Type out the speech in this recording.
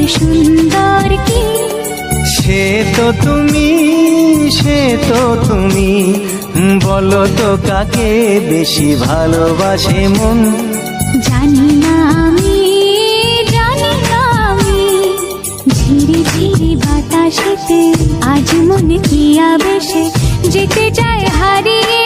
সুন্দর কি? সে তো তুমি, সে তো তুমি, বলো তো কাকে বেশি ভালোবাসে মন? জানি না আমি, জানি না আমি, ঝিরি ঝিরি বাতাসেতে আজ মনে কি আবেশে যেতে চায় হারিয়ে